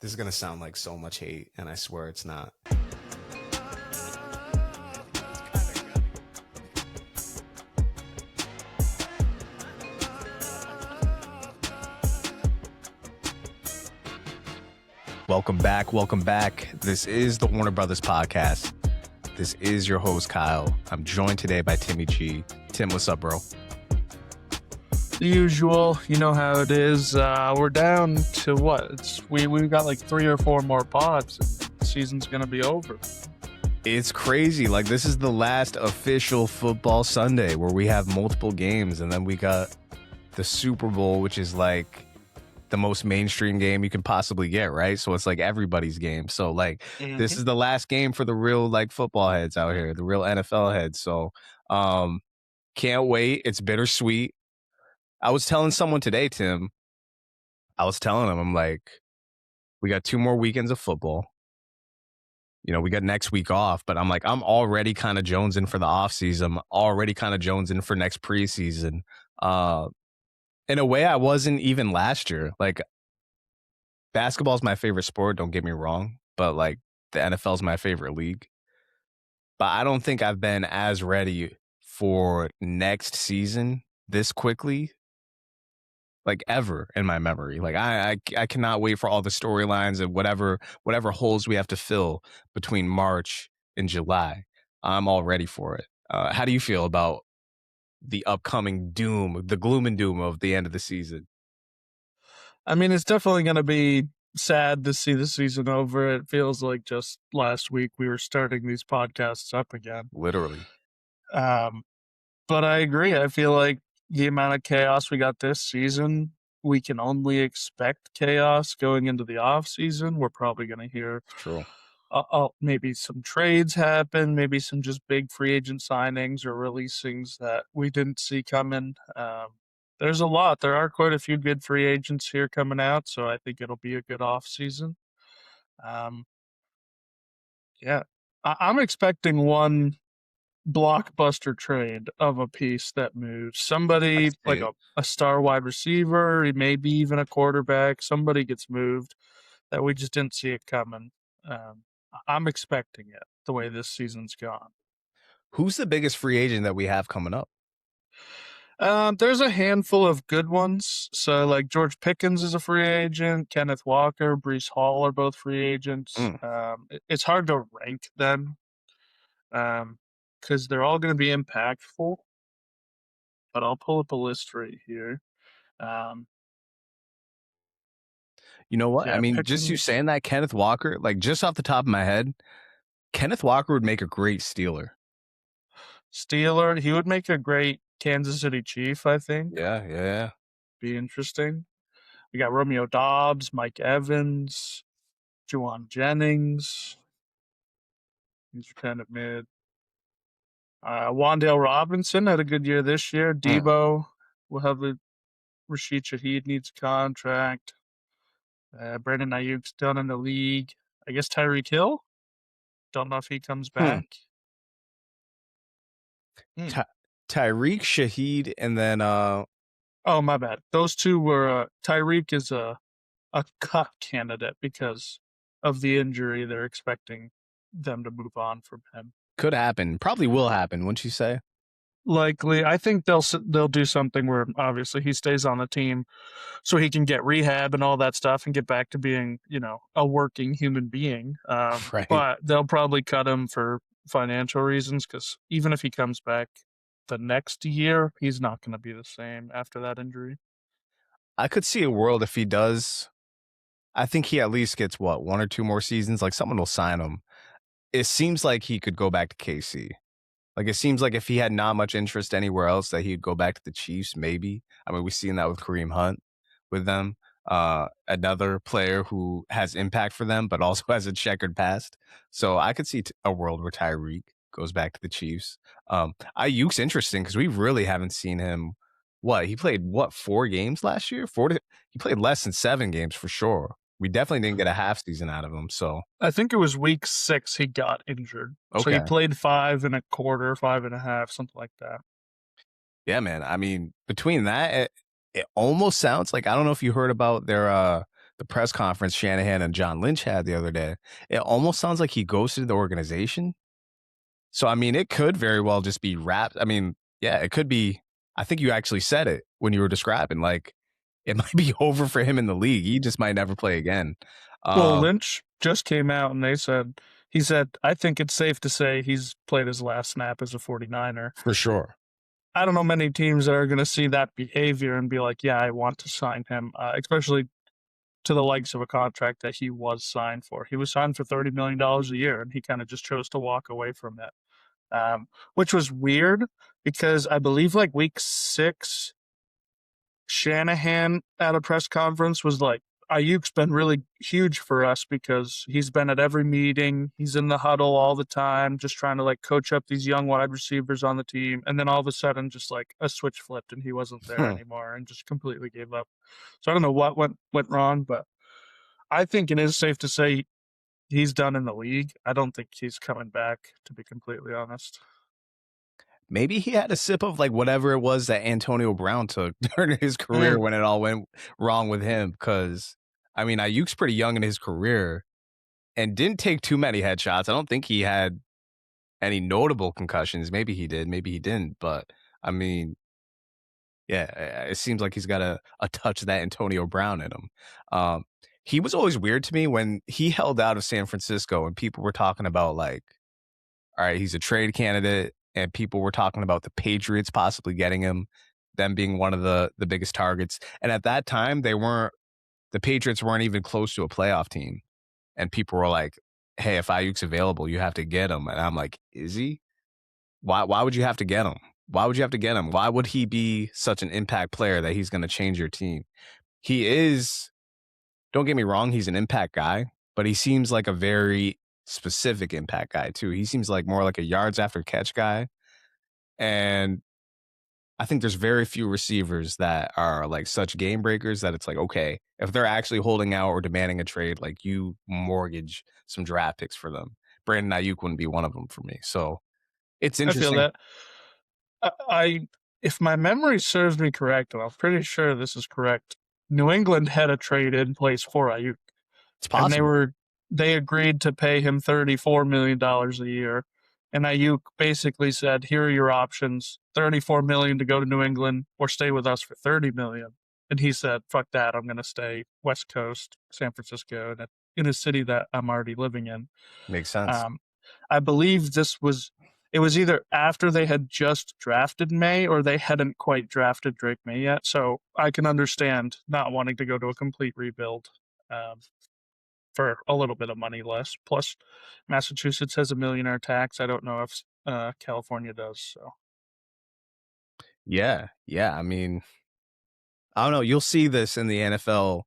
This is going to sound like so much hate, and I swear it's not. Welcome back. This is the Warner Brothers podcast. This is your host, Kyle. I'm joined today by Timmy G. Tim, what's up, bro? The usual, you know how it is. We're down to what? We've got like 3 or 4 more pods. And the season's gonna be over. It's crazy. Like, this is the last official football Sunday where we have multiple games, and then we got the Super Bowl, which is like the most mainstream game you can possibly get, right? So it's like everybody's game. So like this is the last game for the real like football heads out here, the real NFL heads. So can't wait. It's bittersweet. I was telling someone today, Tim, I'm like, we got 2 more weekends of football. You know, we got next week off, but I'm like, I'm already kind of jonesing for the offseason. I'm already kind of jonesing for next preseason. In a way, I wasn't even last year. Like, basketball is my favorite sport, don't get me wrong, but like the NFL is my favorite league. But I don't think I've been as ready for next season this quickly, like ever in my memory. Like I cannot wait for all the storylines and whatever holes we have to fill between March and July. I'm all ready for it. How do you feel about the upcoming doom, the gloom and doom of the end of the season? I mean, it's definitely going to be sad to see the season over. It feels like just last week we were starting these podcasts up again. Literally. But I agree. I feel like the amount of chaos we got this season, we can only expect chaos going into the off season. We're probably going to hear True. Maybe some trades happen, maybe some just big free agent signings or releasings that we didn't see coming. There's a lot. There are quite a few good free agents here coming out, so I think it'll be a good off season. Yeah, I'm expecting one blockbuster trade of a piece that moves. Somebody like a star wide receiver, maybe even a quarterback. Somebody gets moved that we just didn't see it coming. I'm expecting it the way this season's gone. Who's the biggest free agent that we have coming up? There's a handful of good ones. So, like George Pickens is a free agent. Kenneth Walker, Breece Hall are both free agents. It's hard to rank them because they're all going to be impactful. But I'll pull up a list right here. You know what? Yeah, I mean, Pickens, just you saying that, Kenneth Walker, like just off the top of my head, Kenneth Walker would make a great Steeler. He would make a great Kansas City Chief, I think. Yeah. Be interesting. We got Romeo Doubs, Mike Evans, Juwan Jennings. These are kind of mid. Wan'Dale Robinson had a good year this year. Debo will have Rashid Shaheed needs a contract. Brandon Ayuk's done in the league. I guess Tyreek Hill. Don't know if he comes back. Tyreek, Shaheed, and then oh, my bad. Those two were Tyreek is a cut candidate because of the injury. They're expecting them to move on from him. Could happen. Probably will happen, wouldn't you say? Likely. I think they'll do something where obviously he stays on the team so he can get rehab and all that stuff and get back to being, a working human being. Right. But they'll probably cut him for financial reasons because even if he comes back the next year, he's not going to be the same after that injury. I could see a world if he does. I think he at least gets 1 or 2 more seasons. Like someone will sign him. It seems like he could go back to KC. Like it seems like if he had not much interest anywhere else, that he'd go back to the Chiefs. Maybe. I mean, we've seen that with Kareem Hunt with them. Another player who has impact for them, but also has a checkered past. So I could see a world where Tyreek goes back to the Chiefs. Ayuk's interesting because we really haven't seen him. He played 4 games last year? He played less than 7 games for sure. We definitely didn't get a half season out of him. So I think it was week 6 he got injured. Okay. So he played 5 and a quarter, 5 and a half, something like that. Yeah, man. I mean, between that, it almost sounds like, I don't know if you heard about their the press conference Shanahan and John Lynch had the other day, it almost sounds like he ghosted the organization. So, I mean, it could very well just be wrapped. I mean, yeah, it could be. I think you actually said it when you were describing, like, it might be over for him in the league. He just might never play again. Well, Lynch just came out and he said, I think it's safe to say he's played his last snap as a 49er. For sure. I don't know many teams that are going to see that behavior and be like, yeah, I want to sign him, especially to the likes of a contract that he was signed for. He was signed for $30 million a year, and he kind of just chose to walk away from it, which was weird because I believe like week 6, Shanahan at a press conference was like, Ayuk's been really huge for us because he's been at every meeting. He's in the huddle all the time, just trying to like coach up these young wide receivers on the team. And then all of a sudden, just like a switch flipped and he wasn't there anymore and just completely gave up. So I don't know what went wrong, but I think it is safe to say he's done in the league. I don't think he's coming back, to be completely honest. Maybe he had a sip of like whatever it was that Antonio Brown took during his career when it all went wrong with him. Because, I mean, Ayuk's pretty young in his career and didn't take too many headshots. I don't think he had any notable concussions. Maybe he did, maybe he didn't. But, I mean, yeah, it seems like he's got a touch of that Antonio Brown in him. He was always weird to me when he held out of San Francisco and people were talking about like, all right, he's a trade candidate. And people were talking about the Patriots possibly getting him, them being one of the biggest targets. And at that time, the Patriots weren't even close to a playoff team. And people were like, hey, if Ayuk's available, you have to get him. And I'm like, is he? Why would you have to get him? Why would you have to get him? Why would he be such an impact player that he's going to change your team? He is, don't get me wrong, he's an impact guy, but he seems like a very specific impact guy too. He seems like more like a yards after catch guy. And I think there's very few receivers that are like such game breakers that it's like, okay, if they're actually holding out or demanding a trade, like you mortgage some draft picks for them. Brandon Ayuk wouldn't be one of them for me. So it's interesting. I feel that. If my memory serves me correct, and I'm pretty sure this is correct, New England had a trade in place for Ayuk. It's possible. And they agreed to pay him $34 million a year. And Ayuk basically said, here are your options, $34 million to go to New England or stay with us for $30 million. And he said, fuck that, I'm going to stay West Coast, San Francisco, in a city that I'm already living in. Makes sense. I believe it was either after they had just drafted May or they hadn't quite drafted Drake May yet. So I can understand not wanting to go to a complete rebuild. For a little bit of money less. Plus, Massachusetts has a millionaire tax. I don't know if California does. So, yeah. I mean, I don't know. You'll see this in the NFL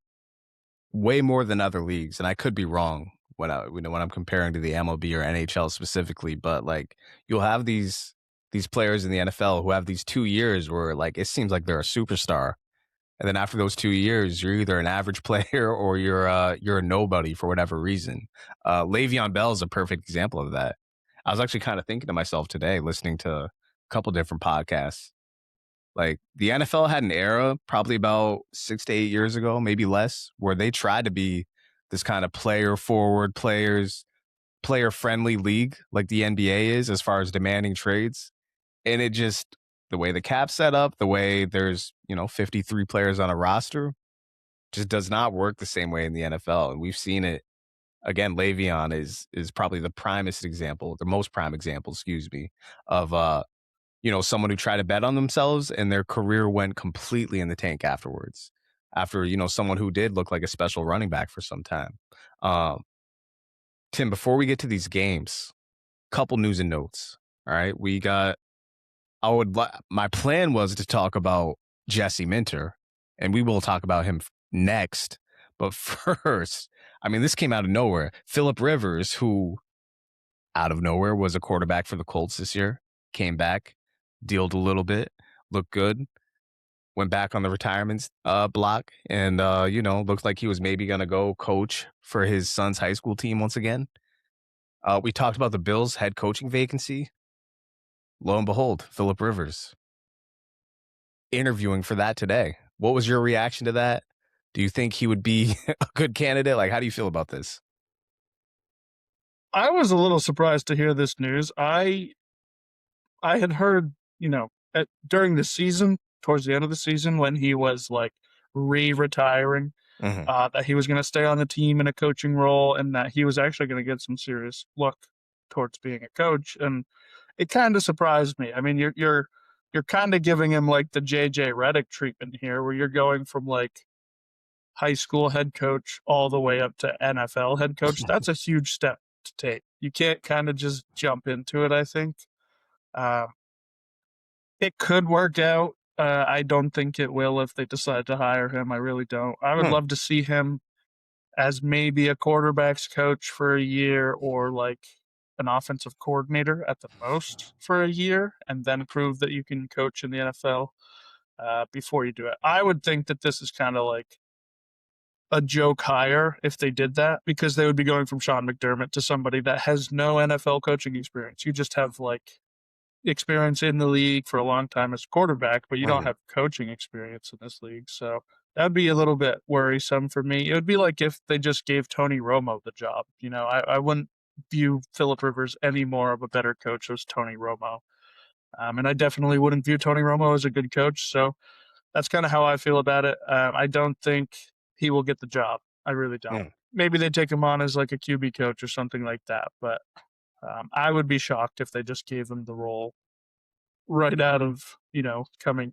way more than other leagues, and I could be wrong when I'm comparing to the MLB or NHL specifically. But like, you'll have these players in the NFL who have these 2 years where like it seems like they're a superstar. And then after those 2 years, you're either an average player or you're a nobody for whatever reason. Le'Veon Bell is a perfect example of that. I was actually kind of thinking to myself today, listening to a couple different podcasts. Like the NFL had an era probably about 6 to 8 years ago, maybe less, where they tried to be this kind of player forward, player friendly league like the NBA is as far as demanding trades. And it just, the way the cap's set up, the way there's, 53 players on a roster, just does not work the same way in the NFL. And we've seen it. Again, Le'Veon is probably the primest example, the most prime example, excuse me, of someone who tried to bet on themselves and their career went completely in the tank afterwards. After, someone who did look like a special running back for some time. Tim, before we get to these games, couple news and notes. All right. My plan was to talk about Jesse Minter, and we will talk about him next. But first, I mean, this came out of nowhere. Phillip Rivers, who out of nowhere was a quarterback for the Colts this year, came back, dealed a little bit, looked good, went back on the retirement block, and, looked like he was maybe going to go coach for his son's high school team once again. We talked about the Bills' head coaching vacancy. Lo and behold, Phillip Rivers interviewing for that today. What was your reaction to that? Do you think he would be a good candidate? Like, how do you feel about this? I was a little surprised to hear this news. I had heard, during the season, towards the end of the season, when he was like retiring, Hmm. that he was going to stay on the team in a coaching role, and that he was actually going to get some serious look towards being a coach. And it kind of surprised me. I mean, you're kind of giving him like the JJ Redick treatment here, where you're going from like high school head coach all the way up to NFL head coach. That's a huge step to take. You can't kind of just jump into it, I think. Uh, it could work out. I don't think it will if they decide to hire him. I really don't. I would Hmm. love to see him as maybe a quarterback's coach for a year, or like an offensive coordinator at the most for a year, and then prove that you can coach in the NFL before you do it. I would think that this is kind of like a joke hire if they did that, because they would be going from Sean McDermott to somebody that has no NFL coaching experience. You just have like experience in the league for a long time as a quarterback, but you don't Hmm. have coaching experience in this league. So that'd be a little bit worrisome for me. It would be like if they just gave Tony Romo the job. I wouldn't view Philip Rivers any more of a better coach as Tony Romo. And I definitely wouldn't view Tony Romo as a good coach. So that's kind of how I feel about it. I don't think he will get the job. I really don't. Hmm. Maybe they take him on as like a QB coach or something like that. But I would be shocked if they just gave him the role right out of coming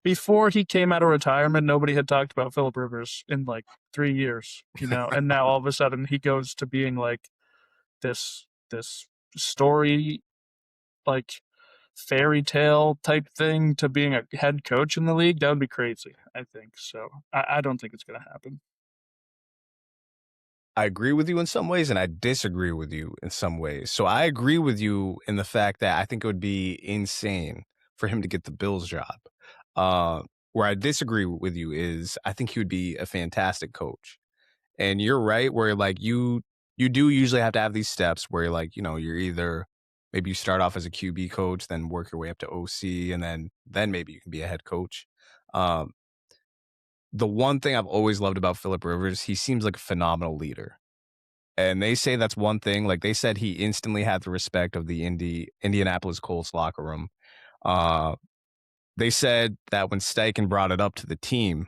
before he came out of retirement. Nobody had talked about Philip Rivers in like 3 years, and now all of a sudden he goes to being like this story, like fairy tale type thing, to being a head coach in the league. That would be crazy, I think. So I don't think it's going to happen. I agree with you in some ways and I disagree with you in some ways. So I agree with you in the fact that I think it would be insane for him to get the Bills job. Uh, where I disagree with you is I think he would be a fantastic coach. And you're right, where like you do usually have to have these steps where like, you're either maybe you start off as a QB coach, then work your way up to OC, and then maybe you can be a head coach. Um, the one thing I've always loved about Philip Rivers, he seems like a phenomenal leader. And they say that's one thing. Like they said, he instantly had the respect of the Indianapolis Colts locker room. Uh, they said that when Steichen brought it up to the team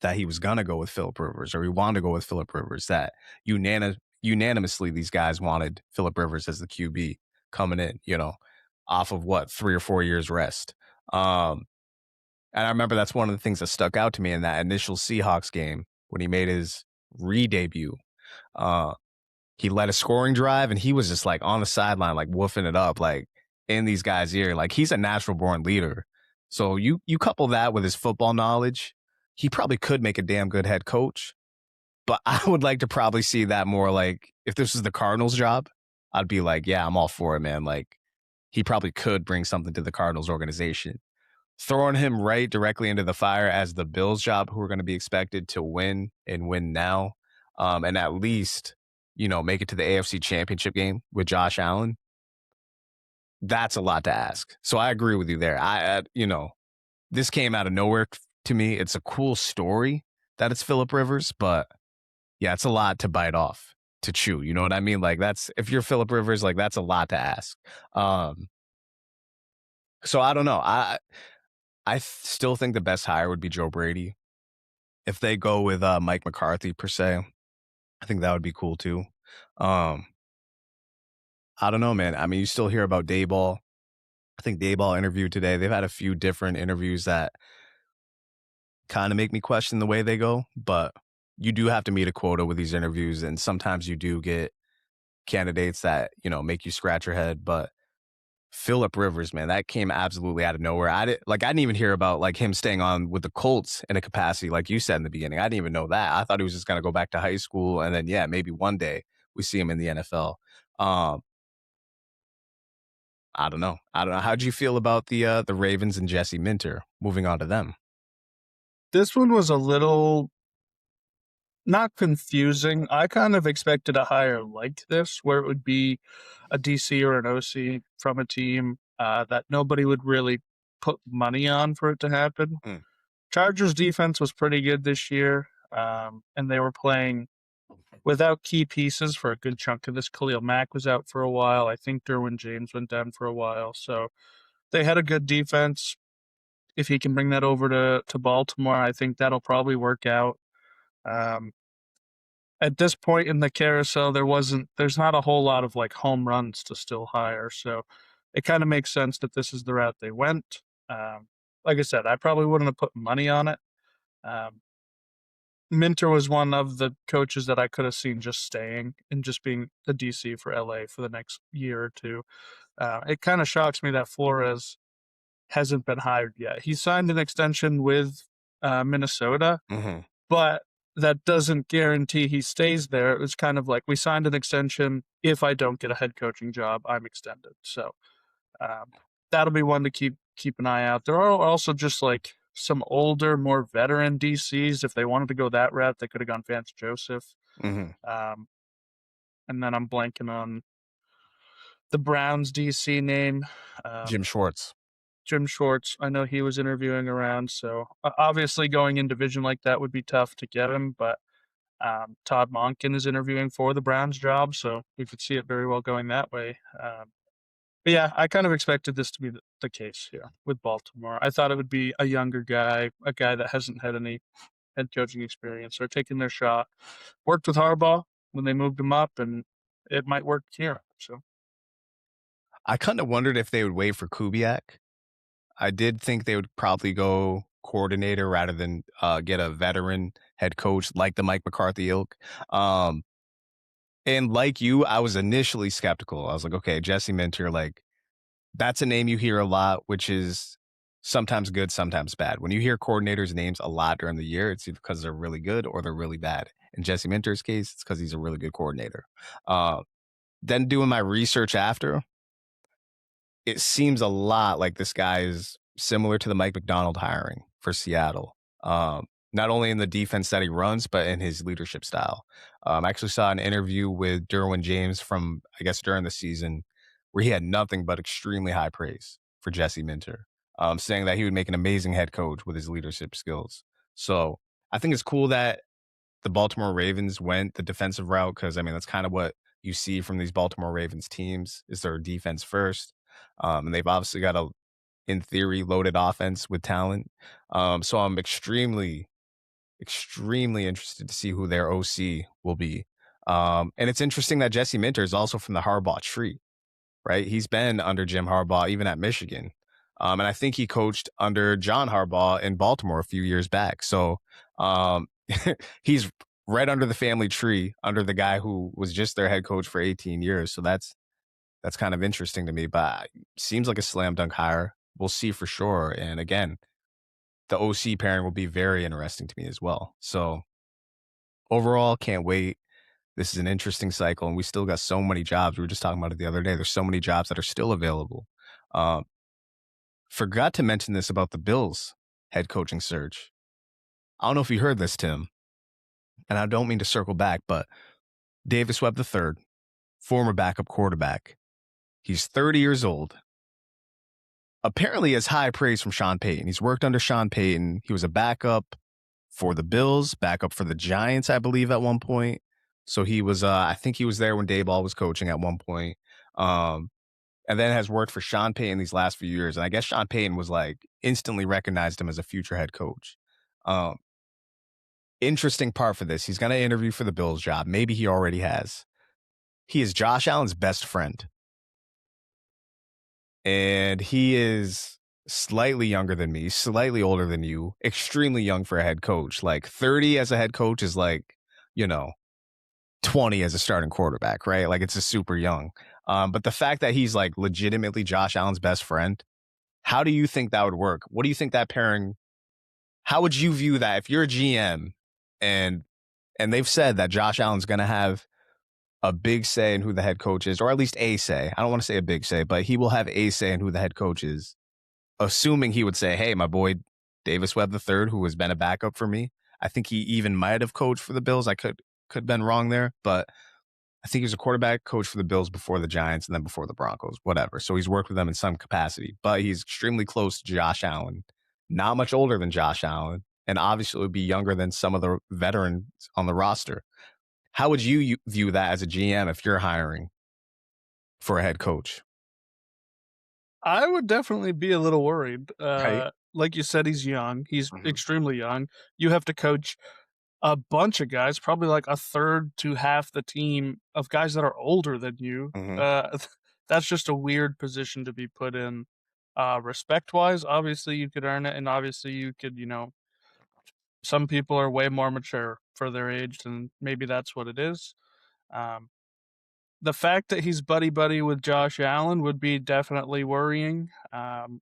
that he was gonna go with Philip Rivers, or he wanted to go with Philip Rivers, that unanimously these guys wanted Philip Rivers as the QB coming in. Off of what 3 or 4 years rest. And I remember that's one of the things that stuck out to me in that initial Seahawks game when he made his re-debut. Uh, he led a scoring drive and he was just like on the sideline, like woofing it up, like in these guys' ear. Like he's a natural born leader. So you couple that with his football knowledge, he probably could make a damn good head coach. But I would like to probably see that more like if this was the Cardinals job, I'd be like, yeah, I'm all for it, man. Like he probably could bring something to the Cardinals organization. Throwing him right directly into the fire as the Bills job, who are going to be expected to win and win now, and at least make it to the AFC Championship game with Josh Allen. That's a lot to ask. So I agree with you there. This came out of nowhere to me. It's a cool story that it's Philip Rivers, but yeah, it's a lot to bite off, to chew. You know what I mean? Like that's if you're Philip Rivers, like that's a lot to ask. So I don't know. I still think the best hire would be Joe Brady. If they go with Mike McCarthy per se, I think that would be cool too. Um, I don't know, man. I mean, you still hear about Dayball. I think Dayball interviewed today. They've had a few different interviews that kind of make me question the way they go, but you do have to meet a quota with these interviews, and sometimes you do get candidates that make you scratch your head. But Philip Rivers, man, that came absolutely out of nowhere. I didn't even hear about like him staying on with the Colts in a capacity like you said in the beginning. I didn't even know that. I thought he was just gonna go back to high school and then yeah, maybe one day we see him in the NFL. Um, I don't know. I don't know. How'd you feel about the Ravens and Jesse Minter? Moving on to them. This one was a little not confusing. I kind of expected a hire like this, where it would be a DC or an OC from a team that nobody would really put money on for it to happen. Hmm. Chargers defense was pretty good this year, and they were playing without key pieces for a good chunk of this. Khalil Mack was out for a while. I think Derwin James went down for a while. So they had a good defense. If he can bring that over to Baltimore, I think that'll probably work out. At this point in the carousel, there's not a whole lot of like home runs to still hire. So it kind of makes sense that this is the route they went. Like I said, I probably wouldn't have put money on it. Minter was one of the coaches that I could have seen just staying and just being the DC for LA for the next year or two. It kind of shocks me that Flores hasn't been hired yet. He signed an extension with Minnesota, but that doesn't guarantee he stays there. It was kind of like, we signed an extension. If I don't get a head coaching job, I'm extended. So that'll be one to keep an eye out. There are also just like some older, more veteran DCs. If they wanted to go that route, they could have gone Vance Joseph. And then I'm blanking on the Browns DC name. Jim Schwartz. Jim Schwartz. I know he was interviewing around. So obviously going in division like that would be tough to get him. But Todd Monken is interviewing for the Browns job. So we could see it very well going that way. But yeah, I kind of expected this to be the case here with Baltimore. I thought it would be a younger guy, a guy that hasn't had any head coaching experience or taking their shot. Worked with Harbaugh when they moved him up, and it might work here. So I kind of wondered if they would wait for Kubiak. I did think they would probably go coordinator rather than get a veteran head coach like the Mike McCarthy ilk. And like you, I was initially skeptical. I was like, okay, Jesse Minter, like, that's a name you hear a lot, which is sometimes good, sometimes bad. When you hear coordinators' names a lot during the year, it's either because they're really good or they're really bad. In Jesse Minter's case, it's because he's a really good coordinator. Then doing my research after, it seems a lot like this guy is similar to the Mike Macdonald hiring for Seattle. Not only in the defense that he runs, but in his leadership style. I actually saw an interview with Derwin James from, I guess, during the season where he had nothing but extremely high praise for Jesse Minter, saying that he would make an amazing head coach with his leadership skills. So I think it's cool that the Baltimore Ravens went the defensive route because, I mean, that's kind of what you see from these Baltimore Ravens teams is their defense first. And they've obviously got a, in theory, loaded offense with talent. So I'm extremely interested to see who their OC will be. And it's interesting that Jesse Minter is also from the Harbaugh tree, right? He's been under Jim Harbaugh, even at Michigan. And I think he coached under John Harbaugh in Baltimore a few years back. So he's right under the family tree, under the guy who was just their head coach for 18 years. So that's kind of interesting to me, but seems like a slam dunk hire. We'll see for sure. And again, the OC pairing will be very interesting to me as well. So overall, can't wait. This is an interesting cycle, and we still got so many jobs. We were just talking about it the other day. There's so many jobs that are still available. Forgot to mention this about the Bills head coaching search. I don't know if you heard this, Tim, and I don't mean to circle back, but Davis Webb III, former backup quarterback. He's 30 years old. Apparently has high praise from Sean Payton. He's worked under Sean Payton. He was a backup for the Bills, backup for the Giants, I believe, at one point. So he was, I think he was there when Daboll was coaching at one point. And then has worked for Sean Payton these last few years. And I guess Sean Payton was like instantly recognized him as a future head coach. Interesting part for this. He's going to interview for the Bills job. Maybe he already has. He is Josh Allen's best friend. And he is slightly younger than me, slightly older than you, extremely young for a head coach. Like 30 as a head coach is like, 20 as a starting quarterback, right? Like it's a super young. But the fact that he's like legitimately Josh Allen's best friend, how do you think that would work? What do you think that pairing, how would you view that if you're a GM and they've said that Josh Allen's going to have a big say in who the head coach is, or at least a say. I don't want to say a big say, but he will have a say in who the head coach is, assuming he would say, hey, my boy Davis Webb III, who has been a backup for me. I think he even might have coached for the Bills. I could have been wrong there, but I think he was a quarterback coach for the Bills before the Giants and then before the Broncos, whatever. So he's worked with them in some capacity, but he's extremely close to Josh Allen, not much older than Josh Allen. and obviously would be younger than some of the veterans on the roster. How would you view that as a GM if you're hiring for a head coach? I would definitely be a little worried. Right. Like you said, he's young. He's extremely young. You have to coach a bunch of guys, probably like a third to half the team of guys that are older than you. Mm-hmm. That's just a weird position to be put in. Respect wise, obviously you could earn it, and obviously you could, some people are way more mature for their age, and maybe that's what it is. Um, the fact that he's buddy buddy with Josh Allen would be definitely worrying,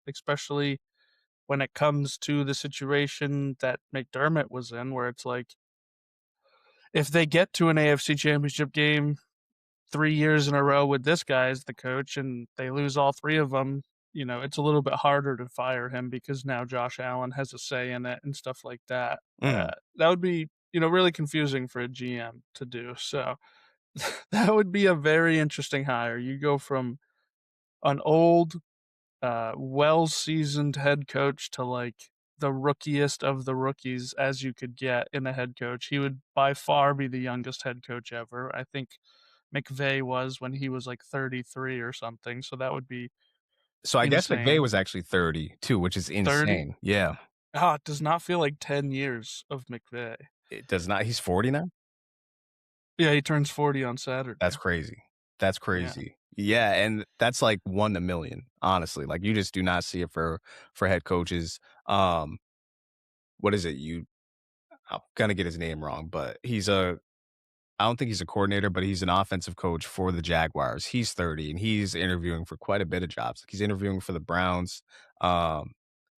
especially when it comes to the situation that McDermott was in, where it's like, if they get to an AFC Championship game 3 years in a row with this guy as the coach and they lose all three of them, it's a little bit harder to fire him because now Josh Allen has a say in it and stuff like that. Mm. That would be, really confusing for a GM to do. So that would be a very interesting hire. You go from an old, well-seasoned head coach to like the rookiest of the rookies as you could get in a head coach. He would by far be the youngest head coach ever. I think McVay was when he was like 33 or something. So that would be So I guess McVay insane. was actually 30 too, which is 30? insane. Yeah. Ah, it does not feel like 10 years of McVay. It does not. He's 40 now. Yeah, he turns 40 on Saturday. That's crazy. That's Yeah. crazy. Yeah, and that's like 1 in a million, honestly. Like you just do not see it for head coaches. What is it? I'm gonna get his name wrong, but I don't think he's a coordinator, but he's an offensive coach for the Jaguars. He's 30 and he's interviewing for quite a bit of jobs. Like he's interviewing for the Browns. Um,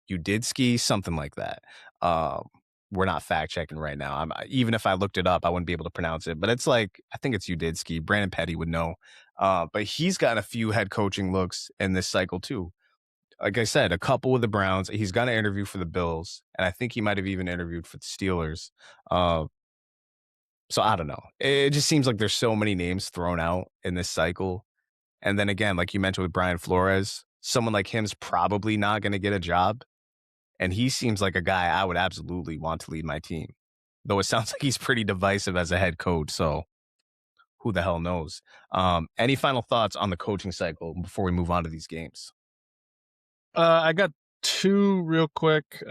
you did ski, something like that. Um, we're not fact checking right now. Even if I looked it up, I wouldn't be able to pronounce it. But it's like I think it's you did ski. Brandon Petty would know. But he's gotten a few head coaching looks in this cycle too. Like I said, a couple with the Browns. He's going to interview for the Bills, and I think he might have even interviewed for the Steelers. So I don't know. It just seems like there's so many names thrown out in this cycle. And then again, like you mentioned with Brian Flores, someone like him's probably not going to get a job. And he seems like a guy I would absolutely want to lead my team. Though it sounds like he's pretty divisive as a head coach. So who the hell knows? Any final thoughts on the coaching cycle before we move on to these games? I got two real quick.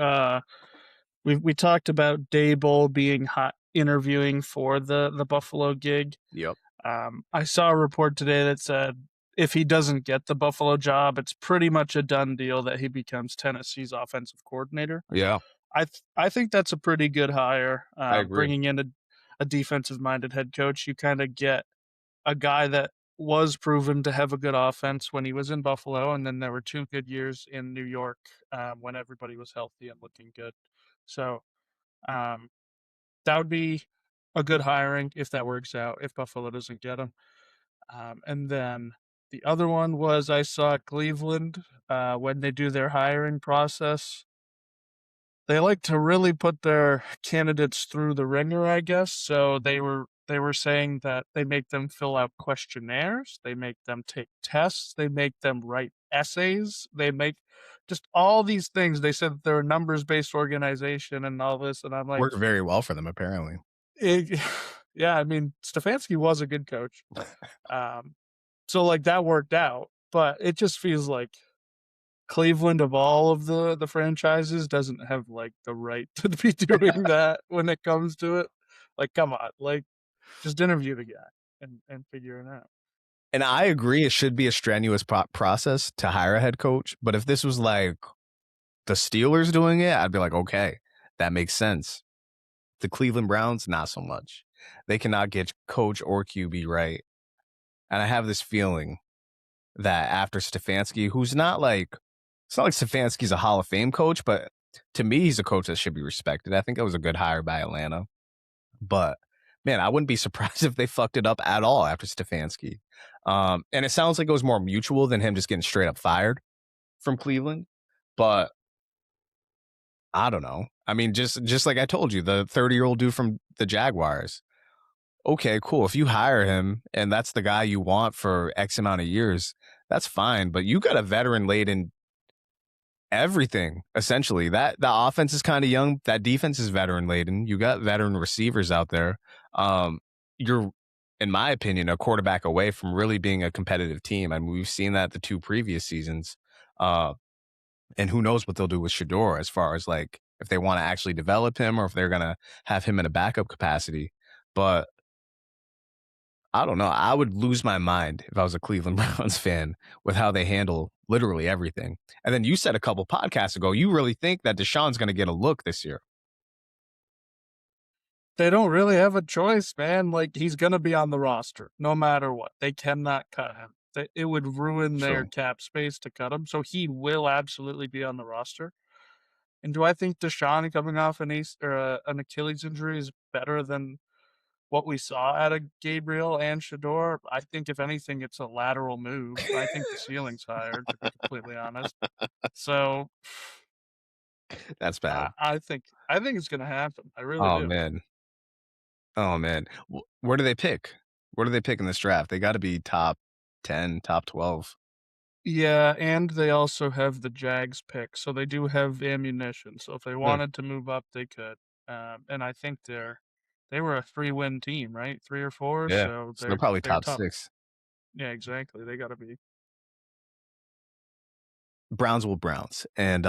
We talked about Daboll being hot interviewing for the Buffalo gig. Yep. I saw a report today that said if he doesn't get the Buffalo job, it's pretty much a done deal that he becomes Tennessee's offensive coordinator. Yeah. I think that's a pretty good hire. I agree. Bringing in a defensive-minded head coach, you kind of get a guy that was proven to have a good offense when he was in Buffalo, and then there were 2 good years in New York when everybody was healthy and looking good. So that would be a good hiring if that works out, if Buffalo doesn't get him. And then the other one was I saw Cleveland when they do their hiring process. They like to really put their candidates through the ringer, I guess. So they were saying that they make them fill out questionnaires, they make them take tests, they make them write essays, they make just all these things. They said that they're a numbers-based organization and all this, and I'm like, Worked very well for them, apparently. yeah, I mean, Stefanski was a good coach. So like that worked out, but it just feels like Cleveland of all of the franchises doesn't have like the right to be doing that when it comes to it. Like, come on, like just interview the guy and figure it out. And I agree, it should be a strenuous process to hire a head coach. But if this was like the Steelers doing it, I'd be like, okay, that makes sense. The Cleveland Browns, not so much. They cannot get coach or QB right. And I have this feeling that after Stefanski, who's not like, it's not like Stefanski's a Hall of Fame coach, but to me, he's a coach that should be respected. I think that was a good hire by Atlanta. But man, I wouldn't be surprised if they fucked it up at all after Stefanski. And it sounds like it was more mutual than him just getting straight up fired from Cleveland. But I don't know. I mean, just like I told you, the 30-year-old dude from the Jaguars. Okay, cool. If you hire him and that's the guy you want for X amount of years, that's fine. But you got a veteran laden everything essentially. That the offense is kind of young. That defense is veteran laden. You got veteran receivers out there. You're, in my opinion, a quarterback away from really being a competitive team. I mean, we've seen that the 2 previous seasons. And who knows what they'll do with Shador as far as like if they want to actually develop him or if they're gonna have him in a backup capacity. But I don't know. I would lose my mind if I was a Cleveland Browns fan with how they handle literally everything. And then you said a couple podcasts ago, you really think that Deshaun's going to get a look this year. They don't really have a choice, man. Like, he's going to be on the roster no matter what. They cannot cut him. It would ruin their True. cap space to cut him. So he will absolutely be on the roster. And do I think Deshaun coming off an Achilles injury is better than what we saw out of Gabriel and Shador? I think if anything, it's a lateral move. I think the ceiling's higher, to be completely honest. So That's bad. I think it's gonna happen. I really Oh do. man. Oh man. Where do they pick? Where do they pick in this draft? They got to be top 10, top 12. Yeah, and they also have the Jags pick, so they do have ammunition. So if they Hmm. wanted to move up, they could. And I think they were a 3-win team, right? 3 or 4, Yeah. so So they're probably they're top top. 6. Yeah, exactly. They got to be. Browns will Browns. And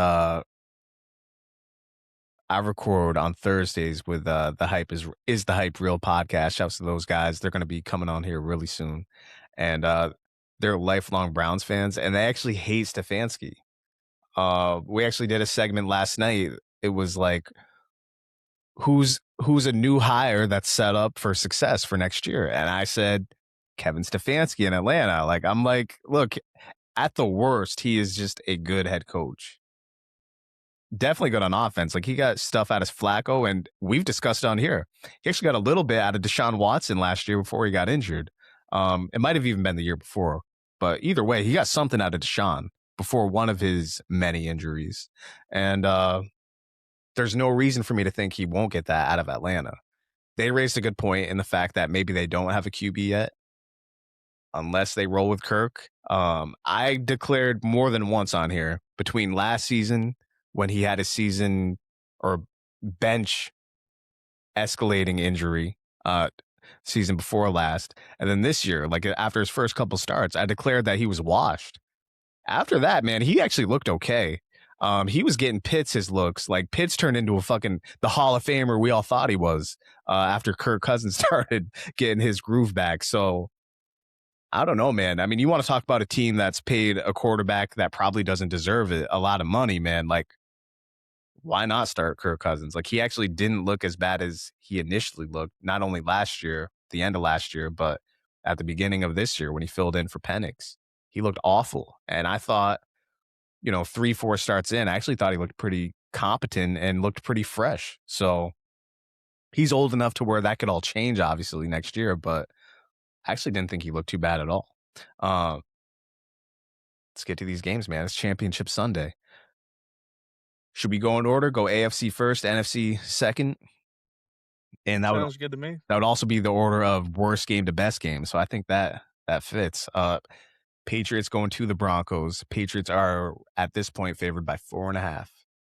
I record on Thursdays with the Hype is the Hype Real podcast. Shouts to those guys. They're going to be coming on here really soon, and they're lifelong Browns fans, and they actually hate Stefanski. We actually did a segment last night. It was like who's a new hire that's set up for success for next year, and I said Kevin Stefanski in Atlanta. Like I'm like, look, at the worst, he is just a good head coach. Definitely good on offense. Like he got stuff out of Flacco, and we've discussed on here. He actually got a little bit out of Deshaun Watson last year before he got injured. It might have even been the year before, but either way, he got something out of Deshaun before one of his many injuries. And there's no reason for me to think he won't get that out of Atlanta. They raised a good point in the fact that maybe they don't have a QB yet, unless they roll with Kirk. I declared more than once on here between last season when he had a season or bench escalating injury, season before last, and then this year, like after his first couple starts, I declared that he was washed. After that, man, he actually looked okay. He was getting Pitts his looks. Like Pitts turned into a fucking the Hall of Famer we all thought he was after Kirk Cousins started getting his groove back. So I don't know, man. I mean, you want to talk about a team that's paid a quarterback that probably doesn't deserve it a lot of money, man. Like, why not start Kirk Cousins? Like, he actually didn't look as bad as he initially looked, not only last year, the end of last year, but at the beginning of this year when he filled in for Penix. He looked awful. And I thought, 3-4 starts in, I actually thought he looked pretty competent and looked pretty fresh. So he's old enough to where that could all change, obviously, next year, but I actually didn't think he looked too bad at all. Let's get to these games, man. It's Championship Sunday. Should we go in order? Go AFC first, NFC second, and Sounds good to me. that would also be the order of worst game to best game. So I think that fits. Patriots going to the Broncos. Patriots are at this point favored by 4.5.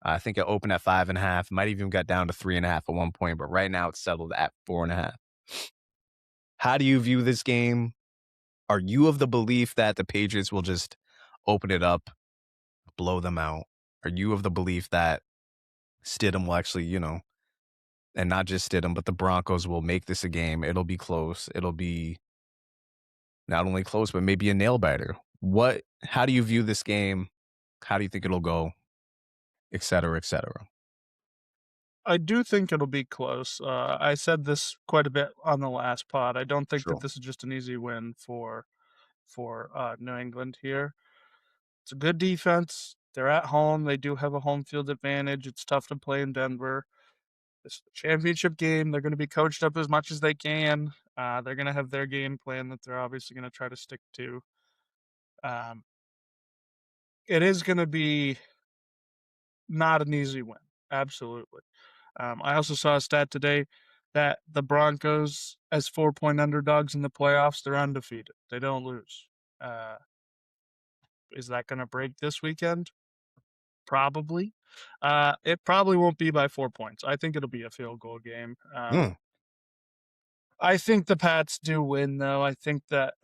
I think it opened at 5.5. Might even got down to 3.5 at one point, but right now it's settled at 4.5. How do you view this game? Are you of the belief that the Patriots will just open it up, blow them out? Are you of the belief that Stidham will actually, and not just Stidham, but the Broncos will make this a game? It'll be close. It'll be not only close, but maybe a nail biter. How do you view this game? How do you think it'll go? Et cetera, et cetera. I do think it'll be close. I said this quite a bit on the last pod. I don't think that Sure. this is just an easy win for New England here. It's a good defense. They're at home. They do have a home field advantage. It's tough to play in Denver. This is a championship game. They're going to be coached up as much as they can. They're going to have their game plan that they're obviously going to try to stick to. It is going to be not an easy win. Absolutely. I also saw a stat today that the Broncos, as 4-point underdogs in the playoffs, they're undefeated. They don't lose. Is that going to break this weekend? Probably. It probably won't be by 4 points. I think it'll be a field goal game. I think the Pats do win, though. I think that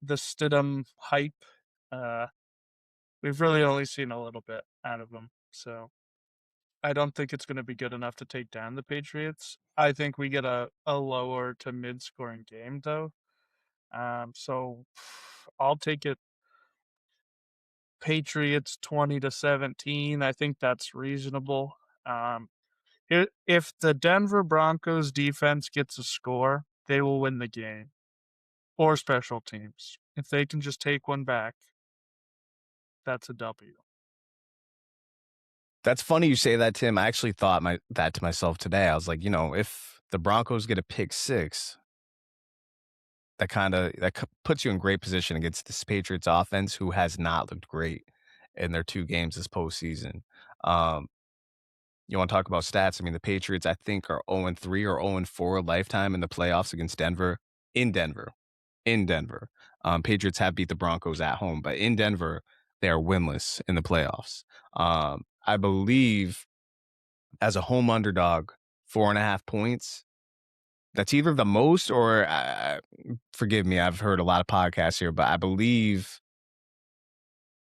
the Stidham hype, we've really only seen a little bit out of him. So I don't think it's going to be good enough to take down the Patriots. I think we get a lower to mid-scoring game, though. So I'll take it Patriots 20-17. I think that's reasonable. If the Denver Broncos defense gets a score, they will win the game. Or special teams. If they can just take one back, that's a W. That's funny you say that, Tim. I actually thought that to myself today. I was like, if the Broncos get a pick six, that puts you in great position against this Patriots offense, who has not looked great in their 2 games this postseason. You want to talk about stats? I mean, the Patriots, I think, are 0-3 or 0-4 lifetime in the playoffs against Denver. In Denver. Patriots have beat the Broncos at home, but in Denver, they are winless in the playoffs. I believe as a home underdog, 4.5 points. That's either the most or, forgive me, I've heard a lot of podcasts here, but I believe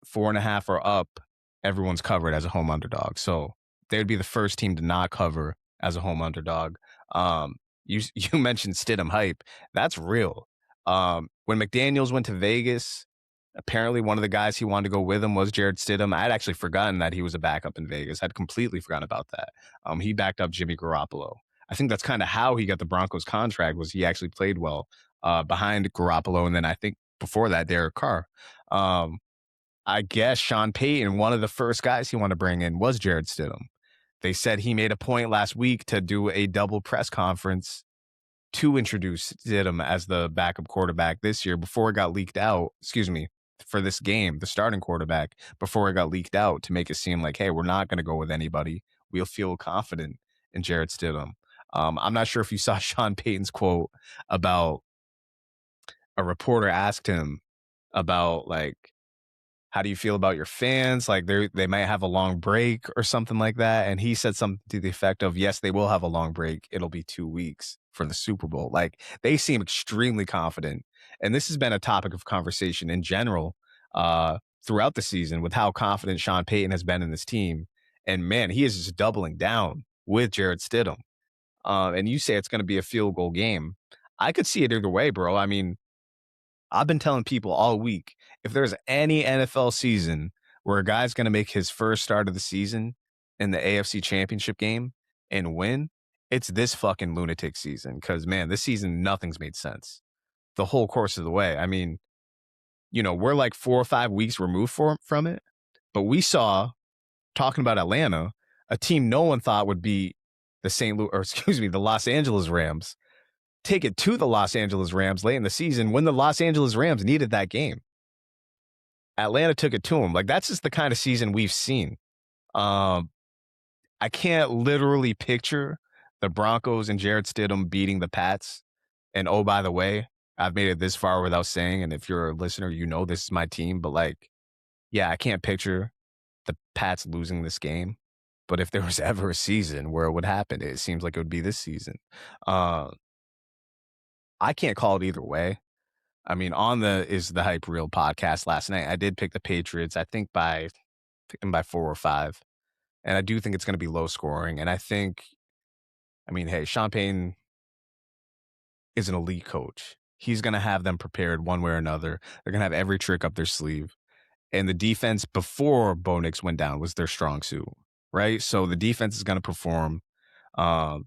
4.5 or up, everyone's covered as a home underdog. So they would be the first team to not cover as a home underdog. You mentioned Stidham hype. That's real. When McDaniels went to Vegas, apparently one of the guys he wanted to go with him was Jarrett Stidham. I had actually forgotten that he was a backup in Vegas. I'd completely forgotten about that. He backed up Jimmy Garoppolo. I think that's kind of how he got the Broncos contract, was he actually played well behind Garoppolo. And then I think before that, Derek Carr. I guess Sean Payton, one of the first guys he wanted to bring in was Jarrett Stidham. They said he made a point last week to do a double press conference to introduce Stidham as the backup quarterback this year before it got leaked out. Excuse me, for this game, the starting quarterback, before it got leaked out, to make it seem like, hey, we're not going to go with anybody. We'll feel confident in Jarrett Stidham. I'm not sure if you saw Sean Payton's quote about a reporter asked him about, like, how do you feel about your fans? Like they might have a long break or something like that. And he said something to the effect of, yes, they will have a long break. It'll be 2 weeks for the Super Bowl. Like, they seem extremely confident. And this has been a topic of conversation in general throughout the season, with how confident Sean Payton has been in this team. And man, he is just doubling down with Jarrett Stidham. And you say it's going to be a field goal game. I could see it either way, bro. I mean, I've been telling people all week, if there's any NFL season where a guy's going to make his first start of the season in the AFC Championship game and win, it's this fucking lunatic season. Because, man, this season, nothing's made sense the whole course of the way. I mean, we're like 4 or 5 weeks removed from it. But we saw, talking about Atlanta, a team no one thought would be the Los Angeles Rams, take it to the Los Angeles Rams late in the season when the Los Angeles Rams needed that game. Atlanta took it to them. Like, that's just the kind of season we've seen. I can't literally picture the Broncos and Jarrett Stidham beating the Pats. And oh, by the way, I've made it this far without saying, and if you're a listener, this is my team. But, like, yeah, I can't picture the Pats losing this game. But if there was ever a season where it would happen, it seems like it would be this season. I can't call it either way. I mean, on the Is the Hype Real podcast last night, I did pick the Patriots, I think by 4 or 5. And I do think it's going to be low scoring. And hey, Sean Payton is an elite coach. He's going to have them prepared one way or another. They're going to have every trick up their sleeve. And the defense before Bo Nix went down was their strong suit, right? So the defense is going to perform. I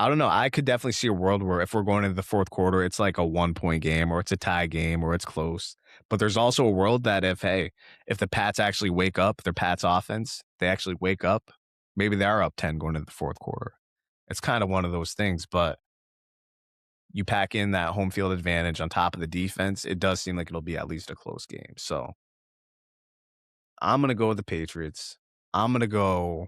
don't know. I could definitely see a world where if we're going into the fourth quarter, it's like a 1-point game, or it's a tie game, or it's close. But there's also a world that if the Pats actually wake up, their Pats offense, they actually wake up, maybe they are up 10 going into the fourth quarter. It's kind of one of those things, but you pack in that home field advantage on top of the defense, it does seem like it'll be at least a close game. So I'm going to go with the Patriots. I'm going to go...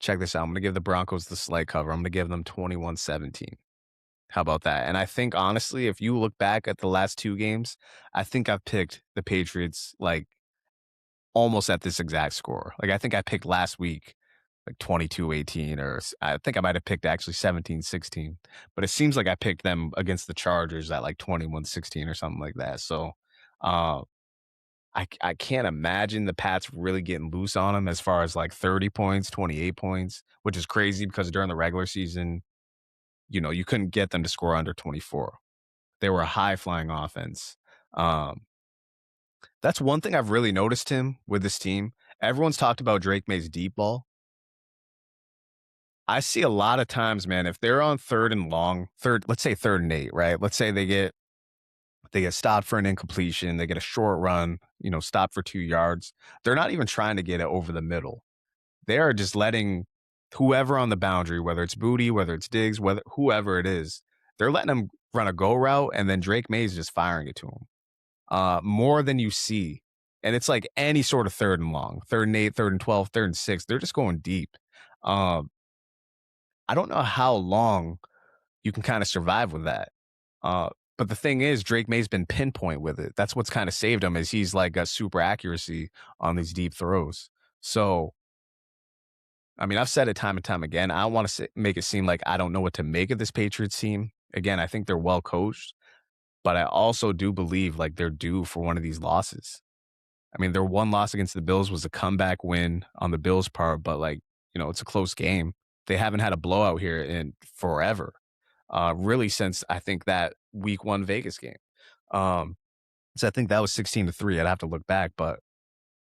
Check this out. I'm going to give the Broncos the slight cover. I'm going to give them 21-17. How about that? And I think, honestly, if you look back at the last 2 games, I think I've picked the Patriots like almost at this exact score. Like, I think I picked last week like 22-18, or I think I might have picked actually 17-16. But it seems like I picked them against the Chargers at like 21-16 or something like that. So uh, I can't imagine the Pats really getting loose on them as far as like 30 points, 28 points, which is crazy because during the regular season, you couldn't get them to score under 24. They were a high-flying offense. Um, that's one thing I've really noticed him with this team. Everyone's talked about Drake May's deep ball. I see a lot of times, man, if they're on third and long, let's say 3rd and 8, right? Let's say they get stopped for an incompletion, they get a short run, stopped for 2 yards. They're not even trying to get it over the middle. They are just letting whoever on the boundary, whether it's Booty, whether it's Diggs, whoever it is, they're letting them run a go route, and then Drake May's just firing it to him. More than you see. And it's like any sort of 3rd and long, 3rd and 8, 3rd and 12, 3rd and 6. They're just going deep. I don't know how long you can kind of survive with that. But the thing is, Drake May's been pinpoint with it. That's what's kind of saved him, is he's like a super accuracy on these deep throws. So, I mean, I've said it time and time again. I don't want to make it seem like I don't know what to make of this Patriots team. Again, I think they're well coached, but I also do believe like they're due for one of these losses. I mean, their one loss against the Bills was a comeback win on the Bills' part, but like, it's a close game. They haven't had a blowout here in forever. Really since I think that week 1 Vegas game. So I think that was 16-3. I'd have to look back, but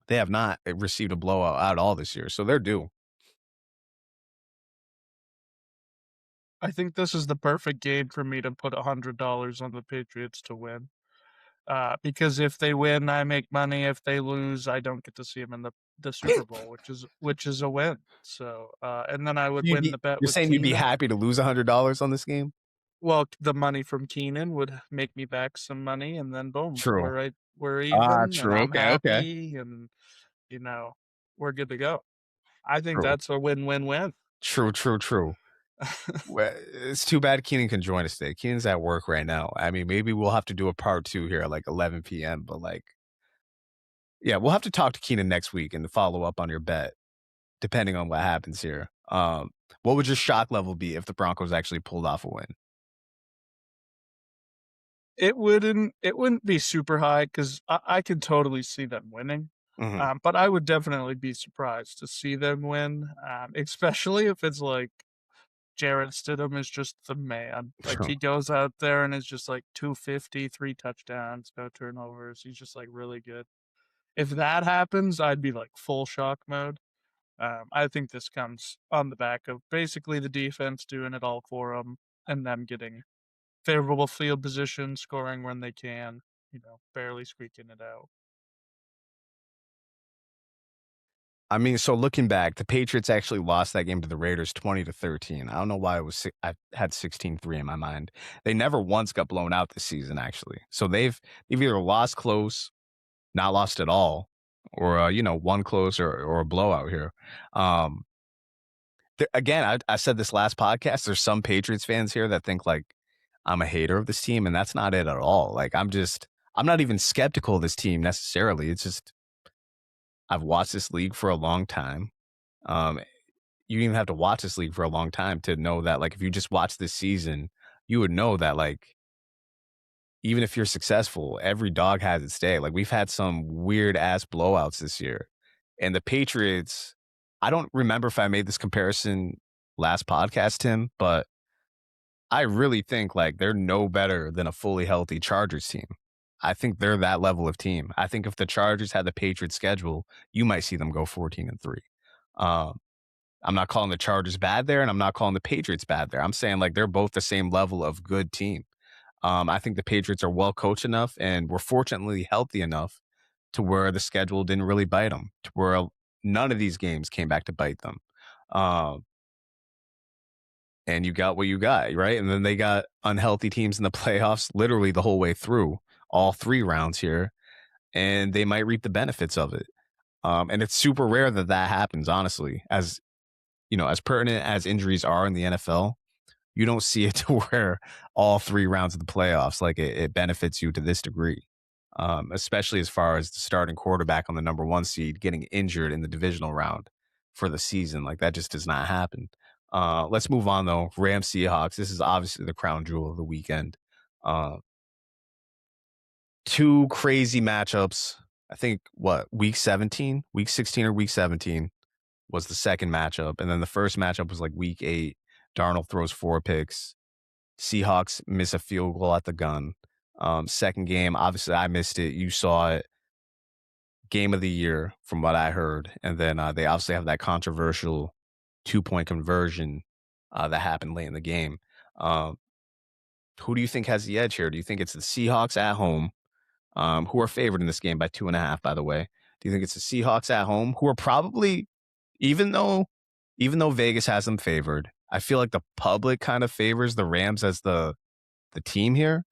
they have not received a blowout at all this year. So they're due. I think this is the perfect game for me to put $100 on the Patriots to win. Because if they win, I make money. If they lose, I don't get to see them in the Super Bowl, which is a win. So, and then I would win the bet. You're with saying Keenan. You'd be happy to lose $100 on this game? Well, the money from Keenan would make me back some money, and then boom, True. we're even, True. and I'm Okay. happy, and we're good to go. I think True. that's a win-win-win. True. Well, it's too bad Keenan can join us today. Keenan's at work right now. I mean, maybe we'll have to do a part 2 here at like 11 p.m. But like, yeah, we'll have to talk to Keenan next week and follow up on your bet, depending on what happens here. What would your shock level be if the Broncos actually pulled off a win? It wouldn't be super high because I could totally see them winning. Mm-hmm. But I would definitely be surprised to see them win, especially if it's like Jarrett Stidham is just the man. Like he goes out there and is just like 250, 3 touchdowns, no turnovers. He's just like really good. If that happens, I'd be like full shock mode. I think this comes on the back of basically the defense doing it all for them and them getting favorable field position, scoring when they can, barely squeaking it out. I mean, so looking back, the Patriots actually lost that game to the Raiders 20-13. I don't know why I had 16-3 in my mind. They never once got blown out this season, actually. So they've either lost close, not lost at all, or won close or a blowout here. Again, I said this last podcast. There's some Patriots fans here that think like I'm a hater of this team, and that's not it at all. Like I'm not even skeptical of this team necessarily. It's just I've watched this league for a long time. You don't even have to watch this league for a long time to know that, like, if you just watch this season, you would know that, like, even if you're successful, every dog has its day. Like, we've had some weird ass blowouts this year. And the Patriots, I don't remember if I made this comparison last podcast, Tim, but I really think, like, they're no better than a fully healthy Chargers team. I think they're that level of team. I think if the Chargers had the Patriots schedule, you might see them go 14-3. I'm not calling the Chargers bad there, and I'm not calling the Patriots bad there. I'm saying like they're both the same level of good team. I think the Patriots are well coached enough, and were fortunately healthy enough to where the schedule didn't really bite them, to where none of these games came back to bite them. And you got what you got, right? And then they got unhealthy teams in the playoffs literally the whole way through, all 3 rounds here, and they might reap the benefits of it. And it's super rare that happens, honestly. As as pertinent as injuries are in the NFL, you don't see it to where all 3 rounds of the playoffs, like it benefits you to this degree. especially as far as the starting quarterback on the number one seed getting injured in the divisional round for the season. Like that just does not happen. Let's move on though. Rams Seahawks. This is obviously the crown jewel of the weekend. Uh, Two crazy matchups. I think week 17, week 16 or week 17 was the second matchup. And then the first matchup was like week 8. Darnold throws 4 picks. Seahawks miss a field goal at the gun. Second game, obviously I missed it. You saw it. Game of the year, from what I heard. And then they obviously have that controversial 2-point conversion that happened late in the game. Who do you think has the edge here? Do you think it's the Seahawks at home, who are favored in this game by 2.5, by the way? Do you think it's the Seahawks at home, who are probably, even though Vegas has them favored, I feel like the public kind of favors the Rams as the team here.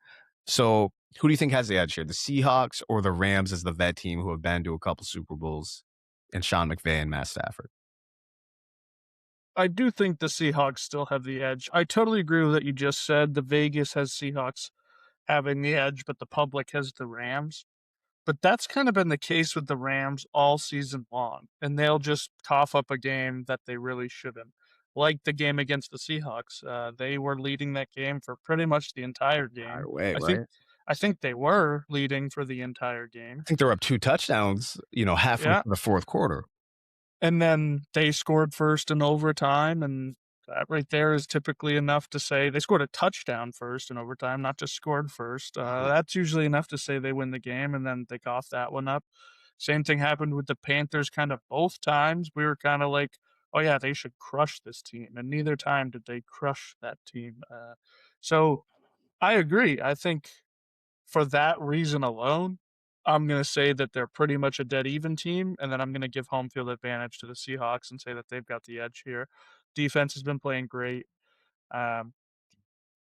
So who do you think has the edge here? The Seahawks or the Rams as the vet team who have been to a couple Super Bowls and Sean McVay and Matt Stafford? I do think the Seahawks still have the edge. I totally agree with what you just said. The Vegas has Seahawks having the edge, but the public has the Rams. But that's kind of been the case with the Rams all season long, and they'll just cough up a game that they really shouldn't. Like the game against the Seahawks, they were leading that game for pretty much the entire game. Either way, I think, right? I think they were leading for the entire I game. think they're up 2 touchdowns, halfway Yeah, through the fourth quarter. and then they scored first in overtime, and that right there is typically enough to say they scored a touchdown first in overtime, not just scored first. That's usually enough to say they win the game, and then they cough that one up. Same thing happened with the Panthers kind of both times. We were kind of like, oh, yeah, they should crush this team. And neither time did they crush that team. So I agree. I think for that reason alone, I'm going to say that they're pretty much a dead even team. And then I'm going to give home field advantage to the Seahawks and say that they've got the edge here. Defense has been playing great. Um,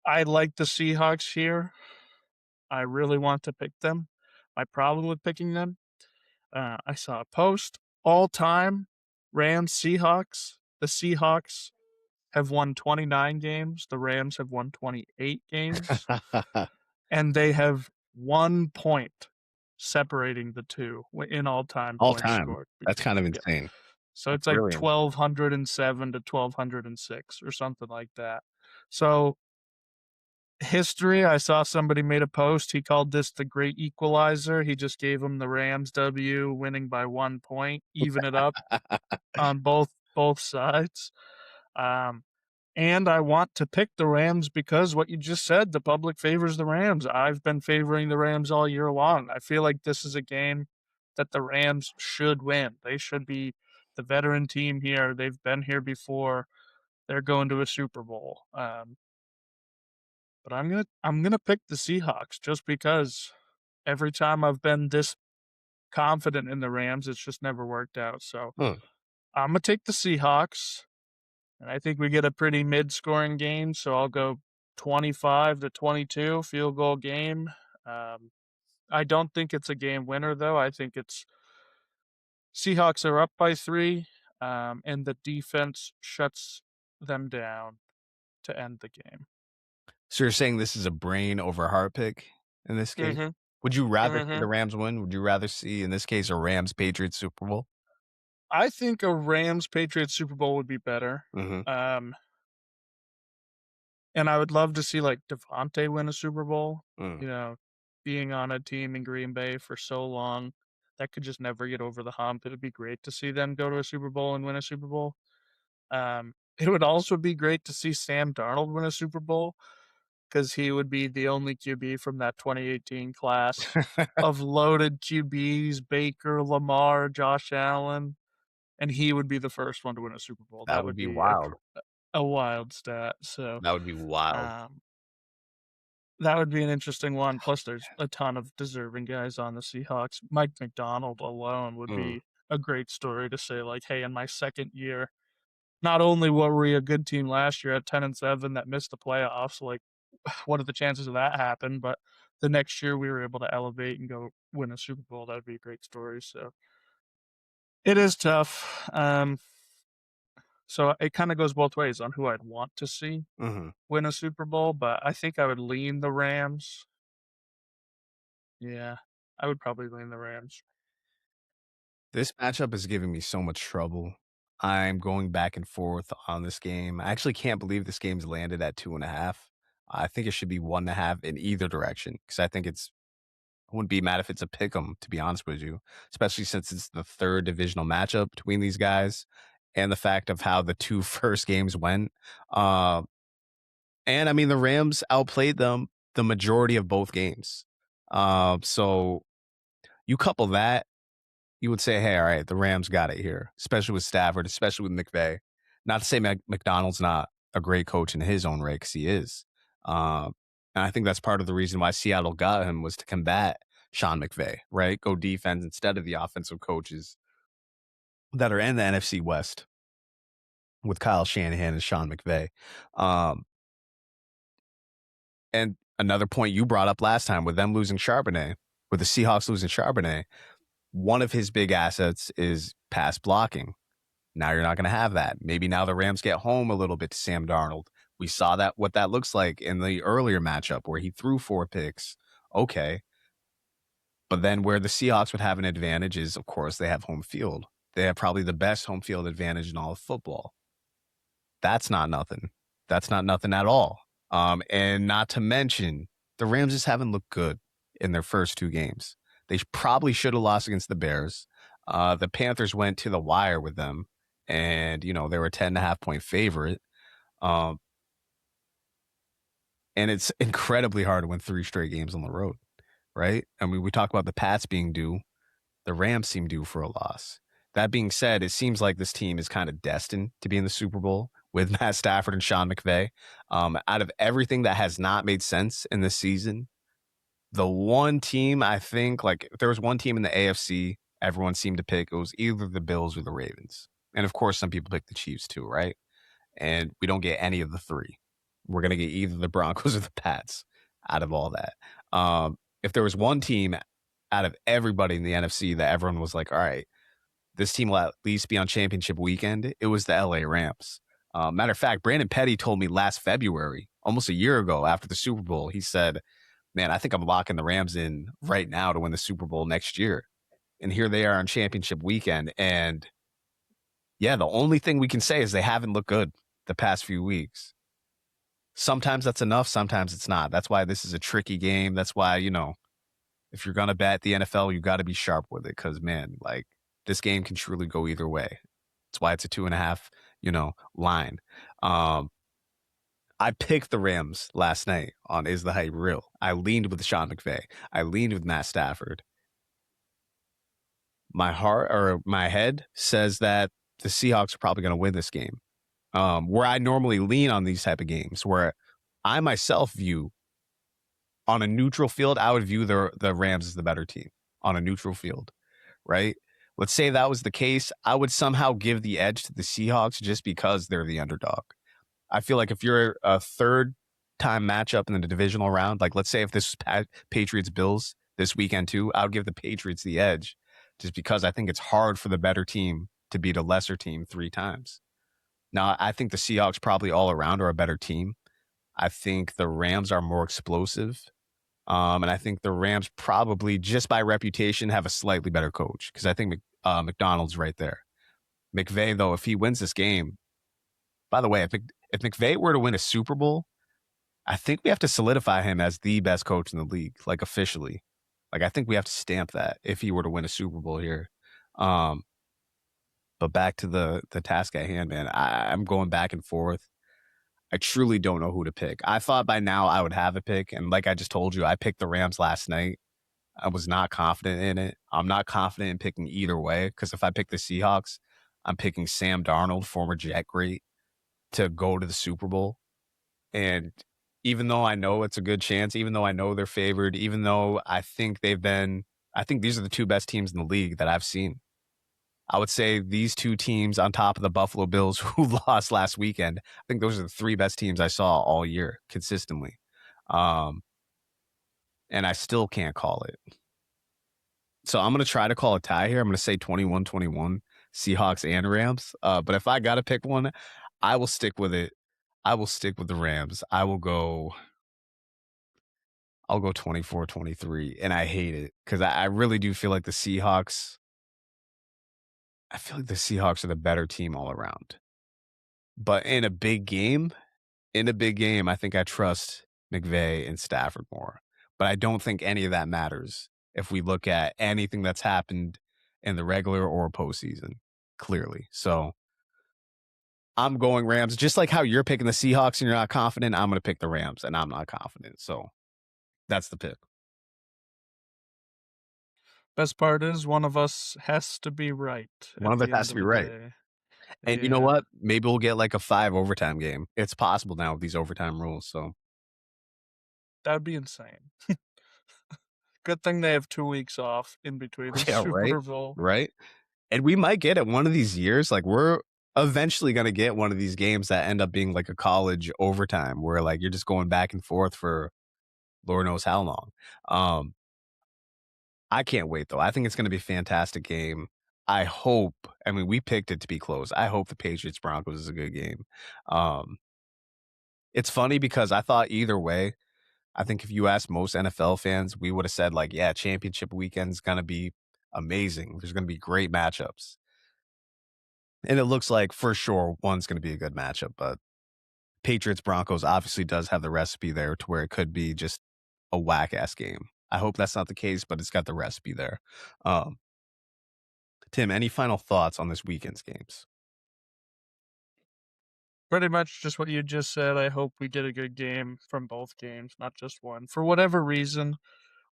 I like the Seahawks here. I really want to pick them. My problem with picking them, I saw a post all time Rams Seahawks. The Seahawks have won 29 games. The Rams have won 28 games. And they have 1 point separating the two in all time All points time. scored. That's kind of Yeah. insane. So That's it's like brilliant. 1,207 to 1,206 or something like that. So history, I saw somebody made a post. He called this the great equalizer. He just gave them the Rams W winning by 1 point, even it up on both sides. Um, and I want to pick the Rams because what you just said, the public favors the Rams. I've been favoring the Rams all year long. I feel like this is a game that the Rams should win. They should be the veteran team here. They've been here before. They're going to a Super Bowl. But I'm gonna pick the Seahawks just because every time I've been this confident in the Rams, it's just never worked out. So Hmm. I'm gonna take the Seahawks, and I think we get a pretty mid-scoring game. So I'll go 25-22 field goal game. Um, I don't think it's a game winner though. I think it's Seahawks are up by 3, and the defense shuts them down to end the game. So you're saying this is a brain over heart pick in this case? Mm-hmm. Would you rather see Mm-hmm. the Rams win? Would you rather see, in this case, a Rams Patriots Super Bowl? I think a Rams Patriots Super Bowl would be better. Mm-hmm. Um, and I would love to see like Devontae win a Super Bowl. Mm. You know, being on a team in Green Bay for so long, that could just never get over the hump. It would be great to see them go to a Super Bowl and win a Super Bowl. It would also be great to see Sam Darnold win a Super Bowl because he would be the only QB from that 2018 class of loaded QBs: Baker, Lamar, Josh Allen, and he would be the first one to win a Super Bowl. That That would would be be wild. a wild stat. So That would be wild. um, that would be an interesting one. Plus, there's a ton of deserving guys on the Seahawks. Mike McDonald alone would Mm. be a great story to say, like, hey, in my second year, not only were we a good team last year at 10-7 that missed the playoffs, like, what are the chances of that happen? But the next year we were able to elevate and go win a Super Bowl. That would be a great story. So it is tough. So it kind of goes both ways on who I'd want to see Mm-hmm. win a Super Bowl, but I think I would lean the Rams. Yeah. I would probably lean the Rams. This matchup is giving me so much trouble. I'm going back and forth on this game. I actually can't believe this game's landed at 2.5. I think it should be 1.5 in either direction because I think I wouldn't be mad if it's a pick 'em, to be honest with you, especially since it's the third divisional matchup between these guys and the fact of how the two first games went. Uh, and I mean, the Rams outplayed them the majority of both games. So you couple that, you would say, hey, all right, the Rams got it here, especially with Stafford, especially with McVay. Not to say McDonald's not a great coach in his own right, because he is. And I think that's part of the reason why Seattle got him was to combat Sean McVay, right? Go defense instead of the offensive coaches that are in the NFC West with Kyle Shanahan and Sean McVay. And another point you brought up last time with them losing Charbonnet, with the Seahawks losing Charbonnet, one of his big assets is pass blocking. Now you're not going to have that. Maybe now the Rams get home a little bit to Sam Darnold. We saw that what that looks like in the earlier matchup where he threw 4 picks. Okay. But then where the Seahawks would have an advantage is, of course, they have home field. They have probably the best home field advantage in all of football. That's not nothing. That's not nothing at all. And not to mention, the Rams just haven't looked good in their first 2 games. They probably should have lost against the Bears. The Panthers went to the wire with them, and they were a 10.5-point favorite. And it's incredibly hard to win 3 straight games on the road, right? I mean, we talk about the Pats being due. The Rams seem due for a loss. That being said, it seems like this team is kind of destined to be in the Super Bowl with Matt Stafford and Sean McVay. Out of everything that has not made sense in this season, the one team I think, like, if there was one team in the AFC everyone seemed to pick, it was either the Bills or the Ravens. And of course, some people pick the Chiefs too, right? And we don't get any of the 3. We're going to get either the Broncos or the Pats out of all that. If there was one team out of everybody in the NFC that everyone was like, all right, this team will at least be on championship weekend, it was the LA Rams. Matter of fact, Brandon Petty told me last February, almost a year ago after the Super Bowl, he said, man, I think I'm locking the Rams in right now to win the Super Bowl next year. And here they are on championship weekend. And yeah, the only thing we can say is they haven't looked good the past few weeks. Sometimes that's enough. Sometimes it's not. That's why this is a tricky game. That's why, if you're going to bet the NFL, you got to be sharp with it. Cause man, like, this game can truly go either way. That's why it's a 2.5, line. I picked the Rams last night on Is the Hype Real? I leaned with Sean McVay. I leaned with Matt Stafford. My heart or my head says that the Seahawks are probably going to win this game. Where I normally lean on these type of games, where I myself view on a neutral field, I would view the Rams as the better team on a neutral field, right? Let's say that was the case. I would somehow give the edge to the Seahawks just because they're the underdog. I feel like if you're a third time matchup in the divisional round, like let's say if this was Patriots Bills this weekend too, I would give the Patriots the edge just because I think it's hard for the better team to beat a lesser team 3 times. Now, I think the Seahawks probably all around are a better team. I think the Rams are more explosive. And I think the Rams probably, just by reputation, have a slightly better coach because I think McDonald's right there. McVay, though, if he wins this game, by the way, if McVay were to win a Super Bowl, I think we have to solidify him as the best coach in the league, like officially. Like, I think we have to stamp that if he were to win a Super Bowl here. But back to the task at hand, man. I'm going back and forth. I truly don't know who to pick. I thought by now I would have a pick. And like I just told you, I picked the Rams last night. I was not confident in it. I'm not confident in picking either way because if I pick the Seahawks, I'm picking Sam Darnold, former Jet great, to go to the Super Bowl. And even though I know it's a good chance, even though I know they're favored, even though I think I think these are the 2 best teams in the league that I've seen. I would say these 2 teams on top of the Buffalo Bills who lost last weekend, I think those are the 3 best teams I saw all year consistently. And I still can't call it. So I'm going to try to call a tie here. I'm going to say 21-21 Seahawks and Rams. But if I got to pick one, I will stick with it. I will stick with the Rams. I'll go 24-23, and I hate it because I really do feel like the Seahawks. I feel like the Seahawks are the better team all around. But in a big game, I think I trust McVay and Stafford more. But I don't think any of that matters if we look at anything that's happened in the regular or postseason, clearly. So I'm going Rams, just like how you're picking the Seahawks and you're not confident. I'm going to pick the Rams, and I'm not confident. So that's the pick. Best part is one of us has to be right One at of us the has end to of be the right. day. And you know Yeah, what? Maybe we'll get like a 5 overtime game. It's possible now with these overtime rules. So that would be insane. Good thing they have 2 weeks off in between the yeah, right, Super Bowl. right. And we might get it one of these years. Like we're eventually gonna get one of these games that end up being like a college overtime where like you're just going back and forth for Lord knows how long. Um, I can't wait though. I think it's gonna be a fantastic game. I hope. I mean, we picked it to be close. I hope the Patriots Broncos is a good game. Um, it's funny because I thought either way. I think if you asked most NFL fans, we would have said like, yeah, championship weekend's gonna be amazing. There's gonna be great matchups. And it looks like for sure one's gonna be a good matchup, but Patriots Broncos obviously does have the recipe there to where it could be just a whack ass game. I hope that's not the case, but it's got the recipe there. Um, Tim, any final thoughts on this weekend's games? Pretty much just what you just said. I hope we get a good game from both games, not just one. For whatever reason,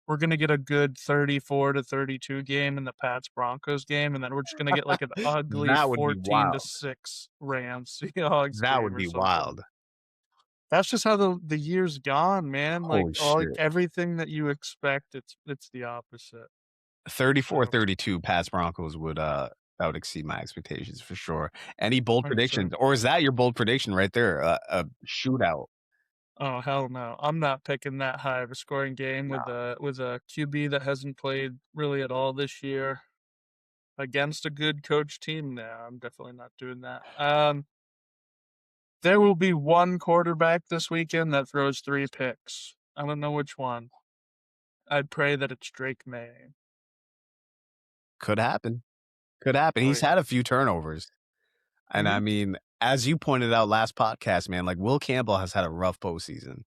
we're gonna get a good 34-32 game in the Pats Broncos game, and then we're just gonna get like an ugly That would be 14 to wild. 6 Rams Seahawks That game would or be something. wild. That's just how the year's gone, man. Like Holy all shit. everything that you expect, it's the opposite. Thirty-four, So 32. Pats Broncos would that would exceed my expectations for sure. Any bold 100%. predictions? Or is that your bold prediction right there? A shootout. Oh hell no! I'm not picking that high of a scoring game No. with a QB that hasn't played really at all this year against a good coach team. No, I'm definitely not doing that. There will be one quarterback this weekend that throws 3 picks. I don't know which one. I'd pray that it's Drake May. Could happen. Could happen. Oh He's yeah. had a few turnovers. And I Hmm. mean, as you pointed out last podcast, man, like Will Campbell has had a rough postseason.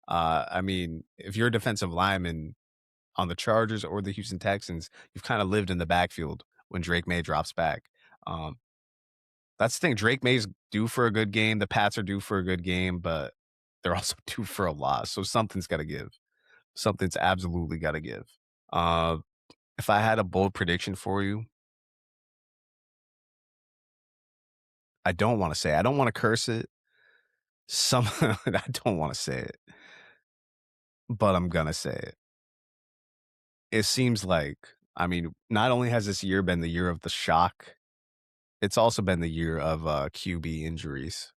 I mean, if you're a defensive lineman on the Chargers or the Houston Texans, you've kind of lived in the backfield when Drake May drops back. Um, that's the thing. Drake May's due for a good game. The Pats are due for a good game, but they're also due for a loss. So something's got to give. Something's absolutely got to give. Uh, if I had a bold prediction for you, I don't want to say. I don't want to curse it. I don't want to say it, but I'm gonna say it. It seems like, I mean, not only has this year been the year of the shock, it's also been the year of QB injuries.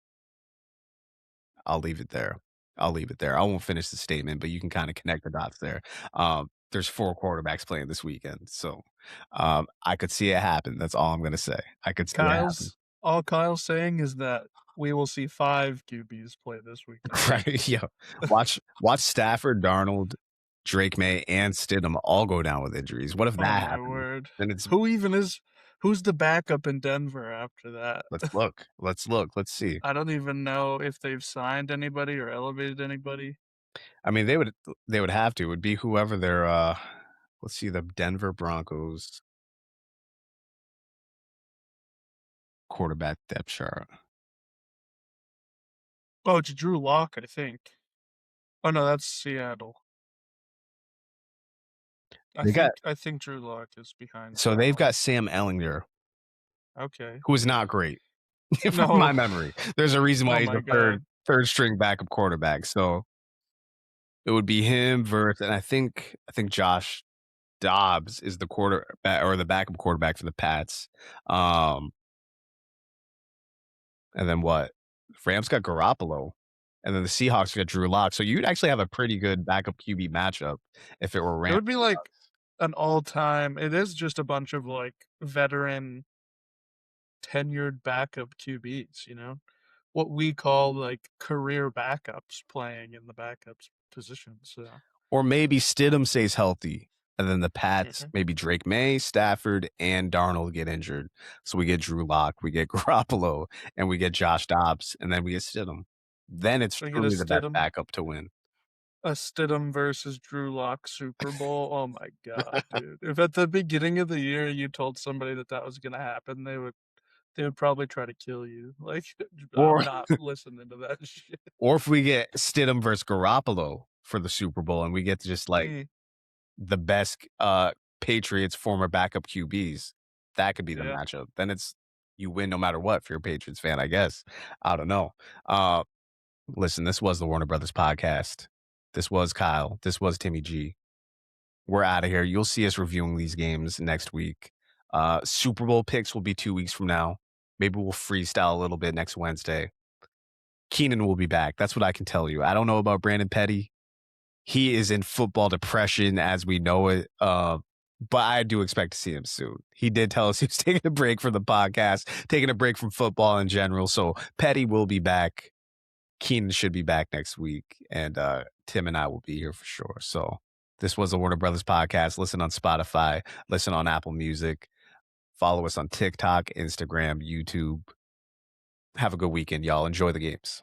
I'll leave it there. I'll leave it there. I won't finish the statement, but you can kind of connect the dots there. There's 4 quarterbacks playing this weekend, so I could see it happen. That's all I'm gonna say. I could see it happen. All Kyle's saying is that we will see 5 QBs play this weekend. Right? Yeah. Watch Stafford, Darnold, Drake May, and Stidham all go down with injuries. What if Oh that my happens? word! Then it's Who's the backup in Denver after that? let's look. Let's look. Let's see. I don't even know if they've signed anybody or elevated anybody. I mean, they would have to. It would be whoever their let's see, the Denver Broncos quarterback depth chart. Oh, it's Drew Lock, I think. Oh no, that's Seattle. They got I think Drew Lock is behind so they've Seattle. got Sam Ellinger, Okay. who is not great from No. my memory. There's a reason why Oh he's my the god. third string backup quarterback. So it would be him versus, and I think Josh Dobbs is the quarterback or the backup quarterback for the Pats. Um, and then what? Rams got Garoppolo, and then the Seahawks got Drew Lock. So you'd actually have a pretty good backup QB matchup if it were It Rams. would be like an all-time. It is just a bunch of like veteran tenured backup QBs, you know? What we call like career backups playing in the backups position. So Or maybe Stidham stays healthy. And then the Pats, maybe Drake May, Stafford, and Darnold get injured. So we get Drew Lock, we get Garoppolo, and we get Josh Dobbs, and then we get Stidham. Then it's We get a truly the best Stidham, backup to win. a Stidham versus Drew Lock Super Bowl. Oh my god, dude! If at the beginning of the year you told somebody that was going to happen, they would probably try to kill you. Like, Or I'm not listening to that shit. or if we get Stidham versus Garoppolo for the Super Bowl and we get just like the best Patriots former backup QBs, that could be the Yeah. matchup. Then it's you win no matter what if you're a Patriots fan, I guess. I don't know. Listen, this was the Warner Brothers podcast. This was Kyle. This was Timmy G. We're out of here. You'll see us reviewing these games next week. Super Bowl picks will be 2 weeks from now. Maybe we'll freestyle a little bit next Wednesday. Keenan will be back. That's what I can tell you. I don't know about Brandon Petty. He is in football depression as we know it. But I do expect to see him soon. He did tell us he was taking a break from the podcast, taking a break from football in general. So Petty will be back. Keenan should be back next week. And Tim and I will be here for sure. So this was the Warner Brothers podcast. Listen on Spotify. Listen on Apple Music. Follow us on TikTok, Instagram, YouTube. Have a good weekend, y'all. Enjoy the games.